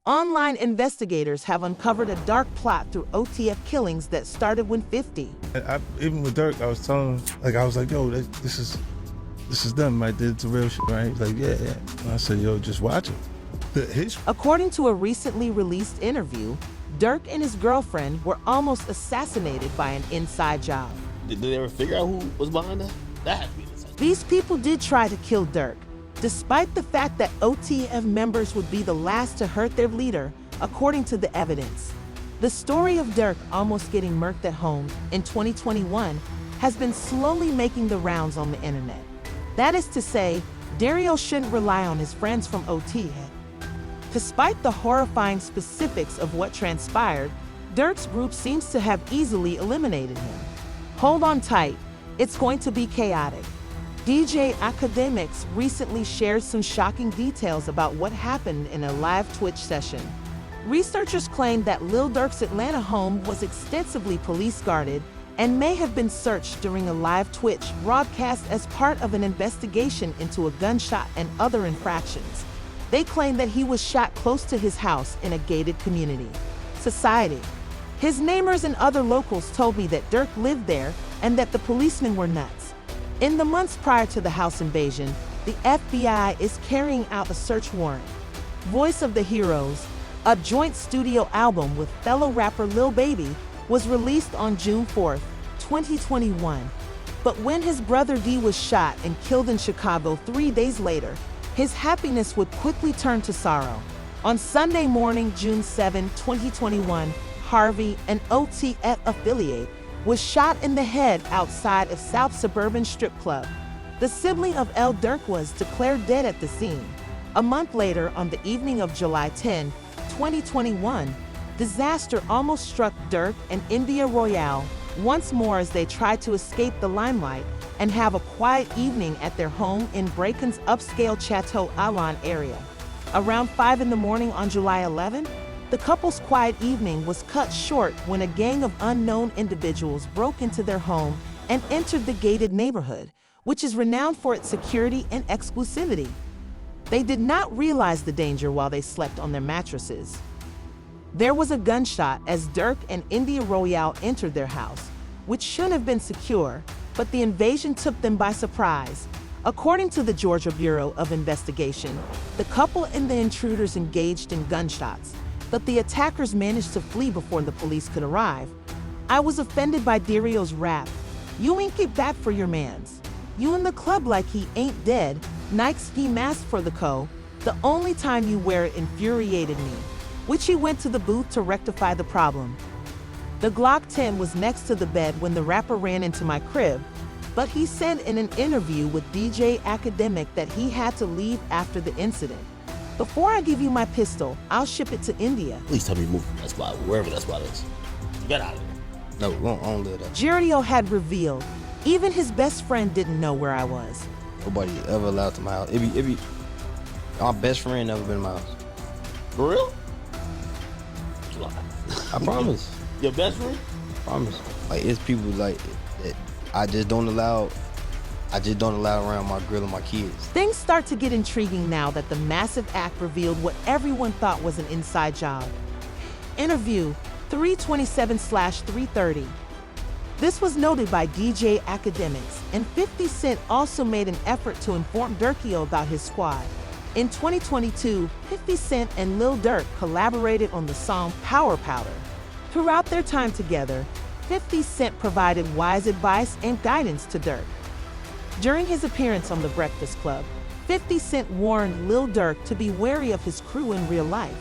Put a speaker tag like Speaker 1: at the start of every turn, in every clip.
Speaker 1: Online investigators have uncovered a dark plot through OTF killings that started when 50.
Speaker 2: Even with Dirk, I was telling him, I was like, yo, this is them, right? It's real shit, right? He's like, yeah. And I said, yo, just watch it.
Speaker 1: According to a recently released interview, Dirk and his girlfriend were almost assassinated by an inside job.
Speaker 3: Did they ever figure out who was behind that? That had to be an inside job.
Speaker 1: These people did try to kill Dirk, despite the fact that OTF members would be the last to hurt their leader, according to the evidence. The story of Dirk almost getting murked at home in 2021 has been slowly making the rounds on the internet. That is to say, Dario shouldn't rely on his friends from OTF. Despite the horrifying specifics of what transpired, Dirk's group seems to have easily eliminated him. Hold on tight, it's going to be chaotic. DJ Academics recently shared some shocking details about what happened in a live Twitch session. Researchers claim that Lil Durk's Atlanta home was extensively police guarded and may have been searched during a live Twitch broadcast as part of an investigation into a gunshot and other infractions. They claim that he was shot close to his house in a gated community. Society. His neighbors and other locals told me that Dirk lived there and that the policemen were nuts. In the months prior to the house invasion, the FBI is carrying out a search warrant. Voice of the Heroes, a joint studio album with fellow rapper Lil Baby, was released on June 4, 2021. But when his brother D was shot and killed in Chicago 3 days later, his happiness would quickly turn to sorrow. On Sunday morning, June 7, 2021, Harvey, an OTF affiliate, was shot in the head outside of South Suburban Strip Club. The sibling of Lil Durk was declared dead at the scene. A month later, on the evening of July 10, 2021, disaster almost struck Dirk and India Royale once more as they tried to escape the limelight and have a quiet evening at their home in Bric's upscale Chateau Alon area. Around 5 in the morning on July 11, the couple's quiet evening was cut short when a gang of unknown individuals broke into their home and entered the gated neighborhood, which is renowned for its security and exclusivity. They did not realize the danger while they slept on their mattresses. There was a gunshot as Dirk and India Royale entered their house, which shouldn't have been secure, but the invasion took them by surprise. According to the Georgia Bureau of Investigation, the couple and the intruders engaged in gunshots, but the attackers managed to flee before the police could arrive. I was offended by Dario's rap. You ain't get back for your mans. You in the club like he ain't dead. Nike ski mask for the co. The only time you wear it infuriated me. Which he went to the booth to rectify the problem. The Glock 10 was next to the bed when the rapper ran into my crib, but he said in an interview with DJ Academic that he had to leave after the incident. Before I give you my pistol, I'll ship it to India.
Speaker 3: Please tell me to move from that spot, wherever that spot is. Get out of there. No, we don't live that.
Speaker 1: Dario had revealed, even his best friend didn't know where I was.
Speaker 4: Nobody ever allowed to my house. It be, my best friend never been in my house.
Speaker 3: For real?
Speaker 4: I promise.
Speaker 3: Your best friend?
Speaker 4: I promise. Like, it's people like that I just don't allow around my girl and my kids.
Speaker 1: Things start to get intriguing now that the massive act revealed what everyone thought was an inside job. Interview 327/330. This was noted by DJ Academics, and 50 Cent also made an effort to inform Dirkio about his squad. In 2022, 50 Cent and Lil Durk collaborated on the song Power Powder. Throughout their time together, 50 Cent provided wise advice and guidance to Dirk. During his appearance on The Breakfast Club, 50 Cent warned Lil Durk to be wary of his crew in real life.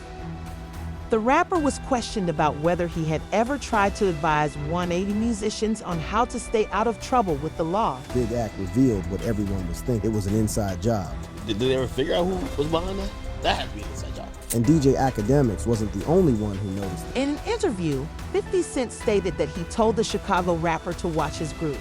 Speaker 1: The rapper was questioned about whether he had ever tried to advise 180 musicians on how to stay out of trouble with the law.
Speaker 5: Big Act revealed what everyone was thinking. It was an inside job.
Speaker 3: Did they ever figure out who was behind that? That had to be an inside job.
Speaker 5: And DJ Academics wasn't the only one who noticed it.
Speaker 1: In an interview, 50 Cent stated that he told the Chicago rapper to watch his group.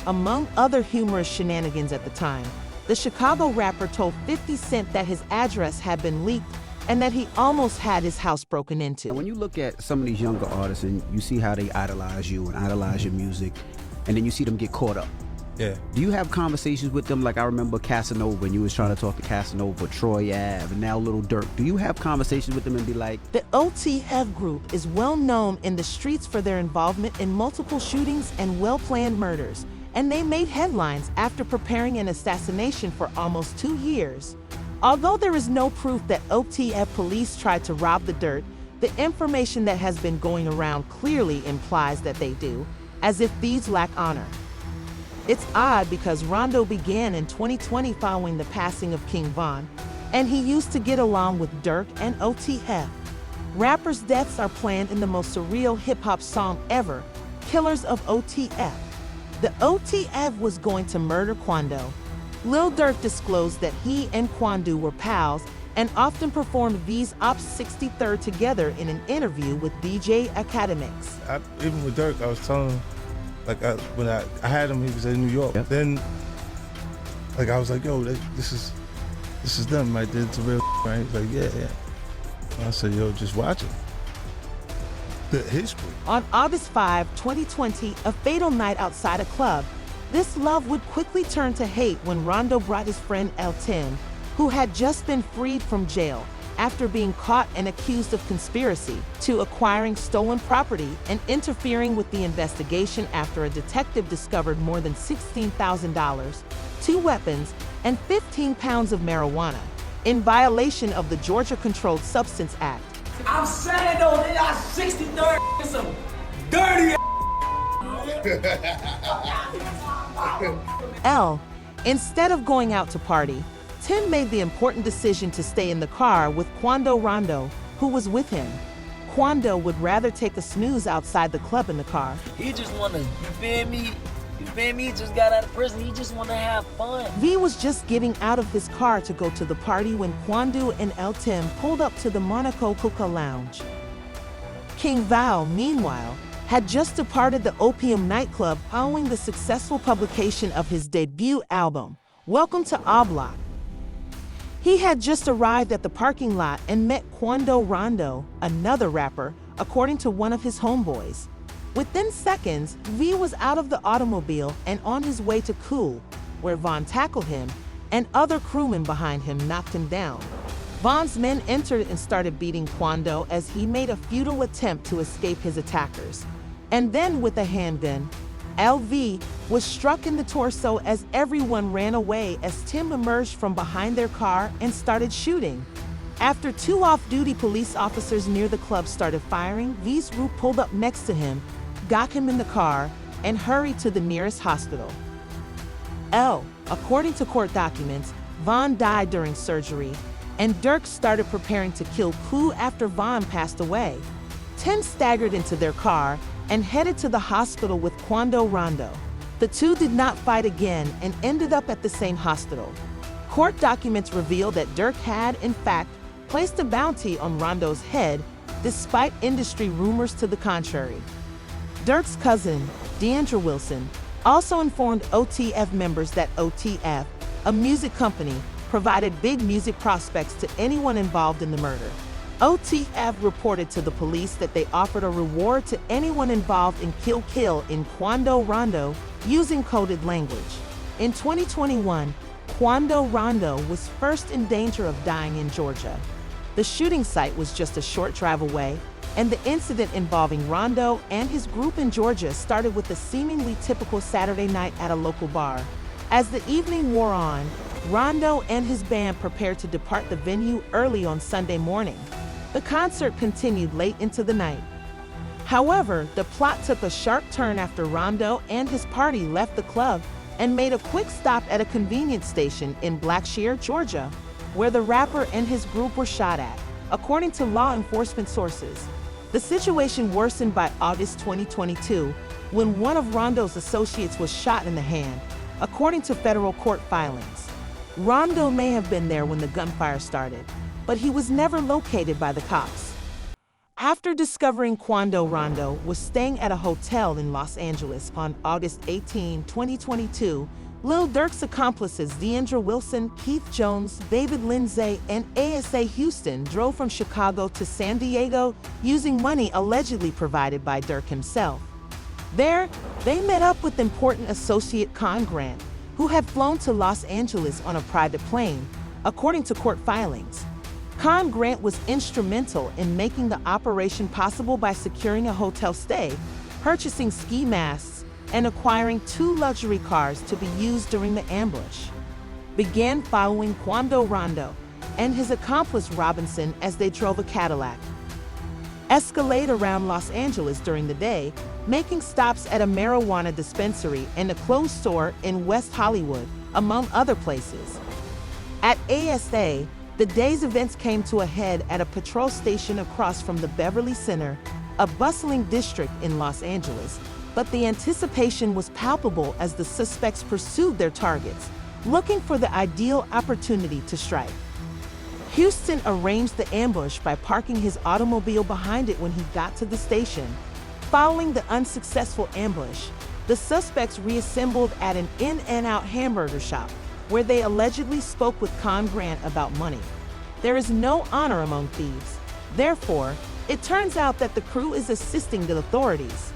Speaker 1: Among other humorous shenanigans at the time, the Chicago rapper told 50 Cent that his address had been leaked and that he almost had his house broken into.
Speaker 6: When you look at some of these younger artists and you see how they idolize you and idolize your music, and then you see them get caught up,
Speaker 2: Yeah.
Speaker 6: Do you have conversations with them? Like I remember Casanova, and you was trying to talk to Casanova, Troy Ave, and now Lil Durk. Do you have conversations with them and be like,
Speaker 1: The OTF group is well known in the streets for their involvement in multiple shootings and well-planned murders, and they made headlines after preparing an assassination for almost 2 years. Although there is no proof that OTF police tried to rob the Dirt, the information that has been going around clearly implies that they do, as if thieves lack honor. It's odd because Rondo began in 2020 following the passing of King Von, and he used to get along with Dirk and OTF. Rappers' deaths are planned in the most surreal hip-hop song ever, Killers of OTF. The OTF was going to murder Quando. Lil Durk disclosed that he and Quando were pals and often performed V's Ops 63rd together in an interview with DJ Academics.
Speaker 2: Even with Dirk, I was telling him, like when I had him, he was in New York.
Speaker 6: Yep.
Speaker 2: Then, like I was like, yo, this is them. I did it to real, right? He's like, yeah. And I said, yo, just watch it. The history.
Speaker 1: On August 5, 2020, a fatal night outside a club, this love would quickly turn to hate when Rondo brought his friend El Tim, who had just been freed from jail after being caught and accused of conspiracy to acquiring stolen property and interfering with the investigation after a detective discovered more than $16,000, 2 weapons, and 15 pounds of marijuana, in violation of the Georgia Controlled Substance Act.
Speaker 7: I'm saying though, they got 63rd some dirty
Speaker 1: L. Instead of going out to party, Tim made the important decision to stay in the car with Quando Rondo, who was with him. Quando would rather take a snooze outside the club in the car.
Speaker 7: He just wanna, you feel me? You feel me? He just got out of prison. He just wanna have fun.
Speaker 1: V was just getting out of his car to go to the party when Quando and El Tim pulled up to the Monaco Hookah Lounge. King Val, meanwhile, had just departed the Opium nightclub following the successful publication of his debut album, Welcome to A Block. He had just arrived at the parking lot and met Quando Rondo, another rapper, according to one of his homeboys. Within seconds, V was out of the automobile and on his way to Cool, where Von tackled him, and other crewmen behind him knocked him down. Von's men entered and started beating Quando as he made a futile attempt to escape his attackers. And then with a handgun, LV was struck in the torso as everyone ran away as Tim emerged from behind their car and started shooting. After 2 off-duty police officers near the club started firing, V's group pulled up next to him, got him in the car, and hurried to the nearest hospital. L. According to court documents, Von died during surgery, and Dirk started preparing to kill Pooh after Von passed away. Tim staggered into their car and headed to the hospital with Quando Rondo. The two did not fight again and ended up at the same hospital. Court documents reveal that Dirk had, in fact, placed a bounty on Rondo's head, despite industry rumors to the contrary. Dirk's cousin, Deandra Wilson, also informed OTF members that OTF, a music company, provided big music prospects to anyone involved in the murder. OTF reported to the police that they offered a reward to anyone involved in Kill in Quando Rondo using coded language. In 2021, Quando Rondo was first in danger of dying in Georgia. The shooting site was just a short drive away, and the incident involving Rondo and his group in Georgia started with a seemingly typical Saturday night at a local bar. As the evening wore on, Rondo and his band prepared to depart the venue early on Sunday morning. The concert continued late into the night. However, the plot took a sharp turn after Rondo and his party left the club and made a quick stop at a convenience station in Blackshear, Georgia, where the rapper and his group were shot at, according to law enforcement sources. The situation worsened by August 2022, when one of Rondo's associates was shot in the hand, according to federal court filings. Rondo may have been there when the gunfire started, but he was never located by the cops. After discovering Quando Rondo was staying at a hotel in Los Angeles on August 18, 2022, Lil Durk's accomplices Deandra Wilson, Keith Jones, David Lindsay, and ASA Houston drove from Chicago to San Diego using money allegedly provided by Dirk himself. There, they met up with important associate Con Grant, who had flown to Los Angeles on a private plane, according to court filings. Con Grant was instrumental in making the operation possible by securing a hotel stay, purchasing ski masks, and acquiring 2 luxury cars to be used during the ambush. Began following Quando Rondo and his accomplice Robinson as they drove a Cadillac. Escalade around Los Angeles during the day, making stops at a marijuana dispensary and a clothes store in West Hollywood, among other places. At ASA, the day's events came to a head at a patrol station across from the Beverly Center, a bustling district in Los Angeles, but the anticipation was palpable as the suspects pursued their targets, looking for the ideal opportunity to strike. Houston arranged the ambush by parking his automobile behind it when he got to the station. Following the unsuccessful ambush, the suspects reassembled at an In-N-Out hamburger shop, where they allegedly spoke with Con Grant about money. There is no honor among thieves. Therefore, it turns out that the crew is assisting the authorities.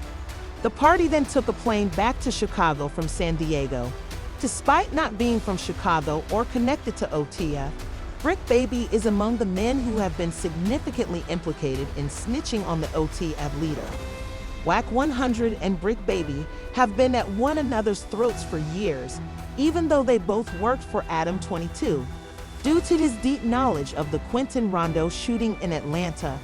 Speaker 1: The party then took a plane back to Chicago from San Diego. Despite not being from Chicago or connected to OTF, Bricc Baby is among the men who have been significantly implicated in snitching on the OTF leader. Wack 100 and Bricc Baby have been at one another's throats for years, even though they both worked for Adam 22. Due to his deep knowledge of the Quinton Rondo shooting in Atlanta,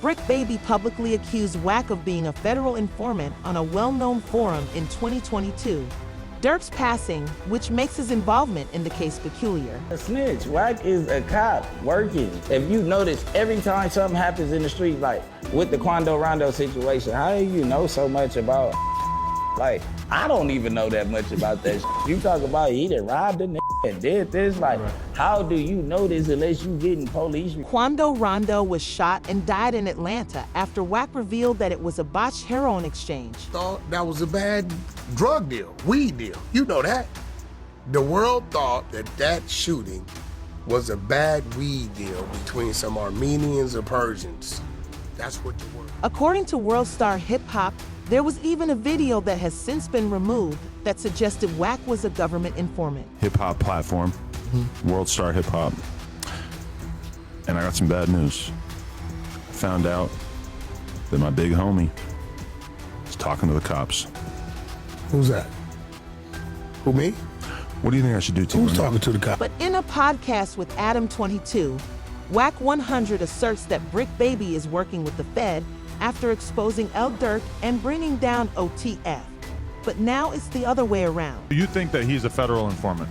Speaker 1: Bricc Baby publicly accused Wack of being a federal informant on a well-known forum in 2022. Dirk's passing, which makes his involvement in the case peculiar.
Speaker 8: A snitch. Wack is a cop working. If you notice, every time something happens in the street, like with the Quando Rondo situation, how do you know so much about? Like, I don't even know that much about that. You talk about he done robbed a nigga and did this. Like, how do you know this unless you getting police?
Speaker 1: Quando Rondo was shot and died in Atlanta after Wack revealed that it was a botched heroin exchange.
Speaker 9: Thought that was a bad drug deal, weed deal. You know that. The world thought that that shooting was a bad weed deal between some Armenians or Persians. That's what the world.
Speaker 1: According to World Star Hip Hop, there was even a video that has since been removed that suggested Wack was a government informant.
Speaker 10: Hip hop platform, World Star Hip Hop. And I got some bad news. I found out that my big homie is talking to the cops.
Speaker 9: Who's that? Who, me?
Speaker 10: What do you think I should do to him?
Speaker 9: Who's talking to the cop?
Speaker 1: But in a podcast with Adam 22, Wack 100 asserts that Bricc Baby is working with the Fed after exposing Lil Durk and bringing down OTF. But now it's the other way around.
Speaker 10: Do you think that he's a federal informant?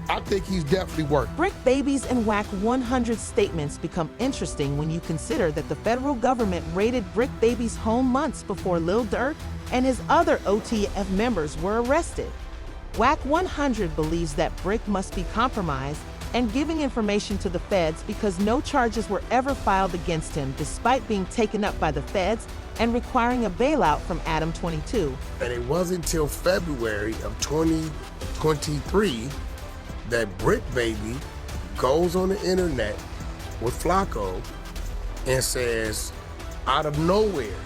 Speaker 9: I think he's definitely working.
Speaker 1: Bricc Baby's and Wack 100 statements become interesting when you consider that the federal government raided Bricc Baby's home months before Lil Durk and his other OTF members were arrested. Wack 100 believes that Bricc must be compromised and giving information to the feds because no charges were ever filed against him despite being taken up by the feds and requiring a bailout from Adam 22.
Speaker 9: And it wasn't until February of 2023 that Bricc Baby goes on the internet with Flacco and says, out of nowhere,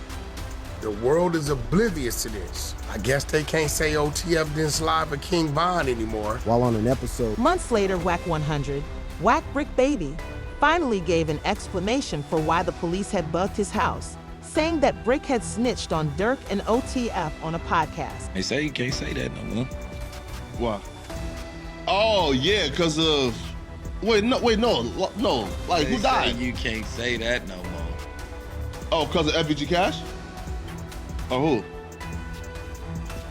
Speaker 9: the world is oblivious to this. I guess they can't say OTF didn't slide for King Von anymore.
Speaker 5: While on an episode,
Speaker 1: Months later, Wack 100, Wack Bricc Baby, finally gave an explanation for why the police had bugged his house, saying that Bricc had snitched on Dirk and OTF on a podcast.
Speaker 11: They say you can't say that no more.
Speaker 12: Why? Oh yeah, because of no. Like
Speaker 11: They
Speaker 12: who died?
Speaker 11: say you can't say that no more.
Speaker 12: Oh, because of FBG Cash? Or who?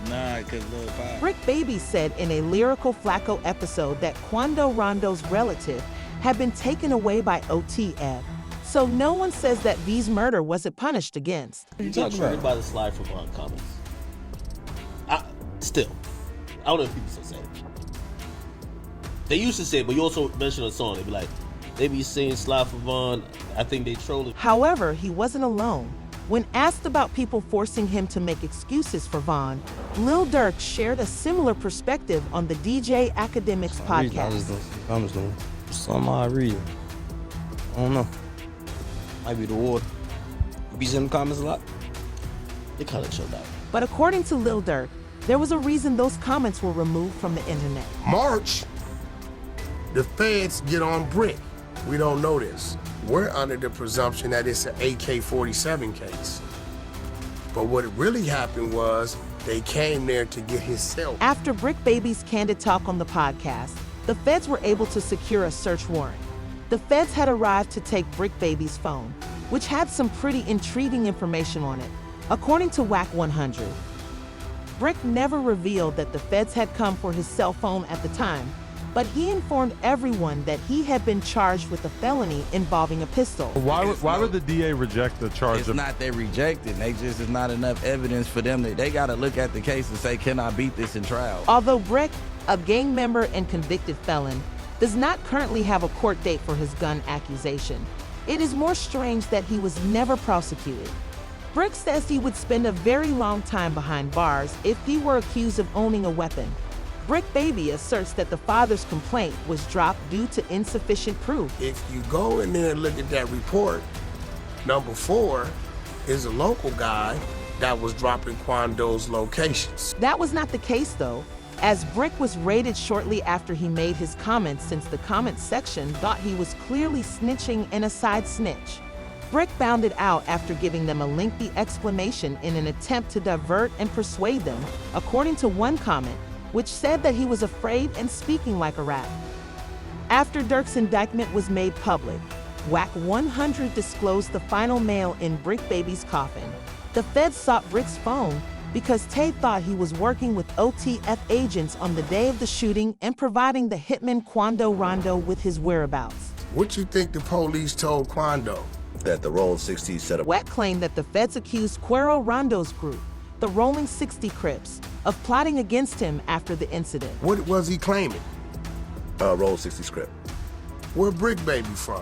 Speaker 11: Nah, cause Lil Pop.
Speaker 1: Bricc Baby said in a lyrical Flacco episode that Quando Rondo's relative had been taken away by OTF, so no one says that V's murder wasn't punished against.
Speaker 3: You talking about everybody slide from comments. Still, I don't know if people still say it. They used to say it, but you also mentioned a song. They be like, they be saying slide for Vaughn. I think they trolling.
Speaker 1: However, he wasn't alone. When asked about people forcing him to make excuses for Vaughn, Lil Durk shared a similar perspective on the DJ Academics podcast.
Speaker 4: I'm just doing something I read. I don't know. Might be the water. You be in the comments a lot?
Speaker 3: They kind of chilled out.
Speaker 1: But according to Lil Durk, there was a reason those comments were removed from the internet.
Speaker 9: March, the feds get on Bricc. We don't know this. We're under the presumption that it's an AK-47 case. But what really happened was they came there to get his cell.
Speaker 1: After Bricc Baby's candid talk on the podcast, the feds were able to secure a search warrant. The feds had arrived to take Bricc Baby's phone, which had some pretty intriguing information on it. According to WAC 100, Bricc never revealed that the feds had come for his cell phone at the time, but he informed everyone that he had been charged with a felony involving a pistol.
Speaker 13: Why would the DA reject the charge?
Speaker 8: It's not they rejected. They just is not enough evidence for them. They got to look at the case and say, can I beat this in trial?
Speaker 1: Although Bricc, a gang member and convicted felon, does not currently have a court date for his gun accusation, it is more strange that he was never prosecuted. Bricc says he would spend a very long time behind bars if he were accused of owning a weapon. Bricc Baby asserts that the father's complaint was dropped due to insufficient proof.
Speaker 9: If you go in there and look at that report, number 4 is a local guy that was dropping Quando's locations.
Speaker 1: That was not the case though, as Bricc was raided shortly after he made his comments, since the comment section thought he was clearly snitching and a side snitch. Bricc found it out after giving them a lengthy explanation in an attempt to divert and persuade them, according to one comment, which said that he was afraid and speaking like a rat. After Dirk's indictment was made public, WAC 100 disclosed the final nail in Bricc Baby's coffin. The feds sought Brick's phone because Tay thought he was working with OTF agents on the day of the shooting and providing the hitman Quando Rondo with his whereabouts.
Speaker 9: What you think the police told Quando?
Speaker 14: That the Roll 60 set up.
Speaker 1: WAC claimed that the feds accused Cuero Rondo's group, the Rolling 60 Crips, of plotting against him after the incident.
Speaker 9: What was he claiming?
Speaker 14: Roll 60 script.
Speaker 9: Where Bricc Baby from?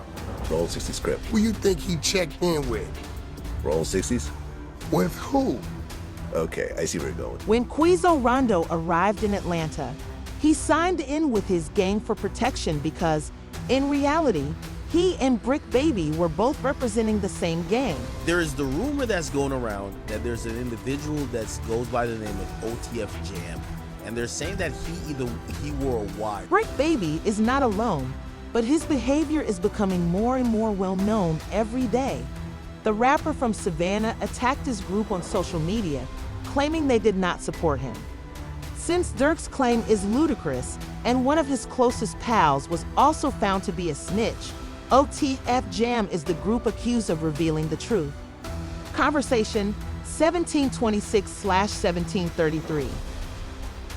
Speaker 14: Roll 60 script.
Speaker 9: Who you think he checked in with?
Speaker 14: Roll 60s?
Speaker 9: With who?
Speaker 14: Okay, I see where you're going.
Speaker 1: When Cuero Rondo arrived in Atlanta, he signed in with his gang for protection because, in reality, he and Bricc Baby were both representing the same gang.
Speaker 3: There is the rumor that's going around that there's an individual that goes by the name of OTF Jam, and they're saying that he wore a wire.
Speaker 1: Bricc Baby is not alone, but his behavior is becoming more and more well known every day. The rapper from Savannah attacked his group on social media, claiming they did not support him. Since Dirk's claim is ludicrous, and one of his closest pals was also found to be a snitch, OTF Jam is the group accused of revealing the truth. Conversation 1726/1733.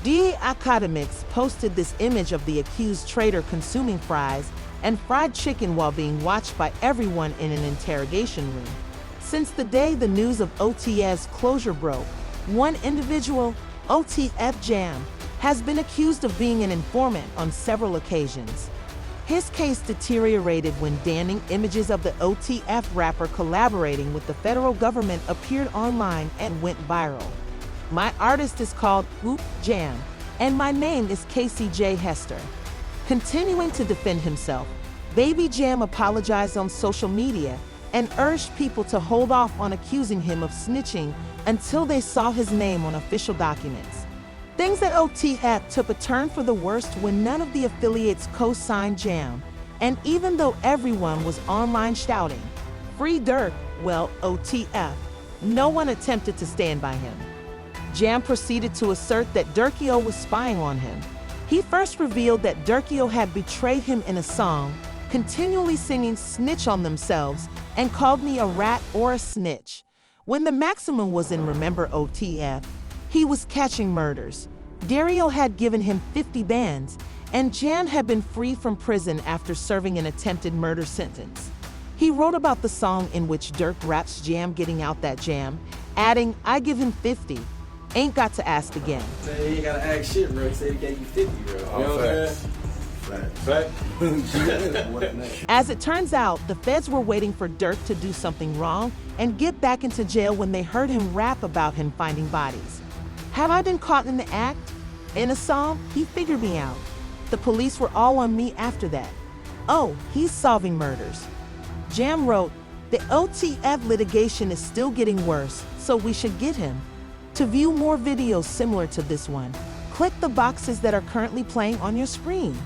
Speaker 1: DA Academics posted this image of the accused traitor consuming fries and fried chicken while being watched by everyone in an interrogation room. Since the day the news of OTF's closure broke, one individual, OTF Jam, has been accused of being an informant on several occasions. His case deteriorated when damning images of the OTF rapper collaborating with the federal government appeared online and went viral. My artist is called Oop Jam, and my name is Casey J. Hester. Continuing to defend himself, Baby Jam apologized on social media and urged people to hold off on accusing him of snitching until they saw his name on official documents. Things at OTF took a turn for the worst when none of the affiliates co-signed Jam, and even though everyone was online shouting, "Free Dirk," well, OTF, no one attempted to stand by him. Jam proceeded to assert that Dirkio was spying on him. He first revealed that Dirkio had betrayed him in a song, continually singing "Snitch on Themselves" and called me a rat or a snitch. When the maximum was in Remember OTF, he was catching murders. Dario had given him 50 bands, and Jam had been free from prison after serving an attempted murder sentence. He wrote about the song in which Dirk raps Jam getting out that jam, adding, "I give him 50. Ain't got to ask again."
Speaker 15: Man, you ain't gotta ask shit, bro. He said he gave you 50, bro. You know what I'm saying?
Speaker 1: As it turns out, the feds were waiting for Dirk to do something wrong and get back into jail when they heard him rap about him finding bodies. Have I been caught in the act? In a song, he figured me out. The police were all on me after that. Oh, he's solving murders. Jam wrote, "The OTF litigation is still getting worse, so we should get him." To view more videos similar to this one, click the boxes that are currently playing on your screen.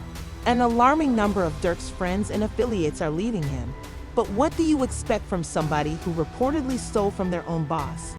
Speaker 1: An alarming number of Dirk's friends and affiliates are leaving him. But what do you expect from somebody who reportedly stole from their own boss?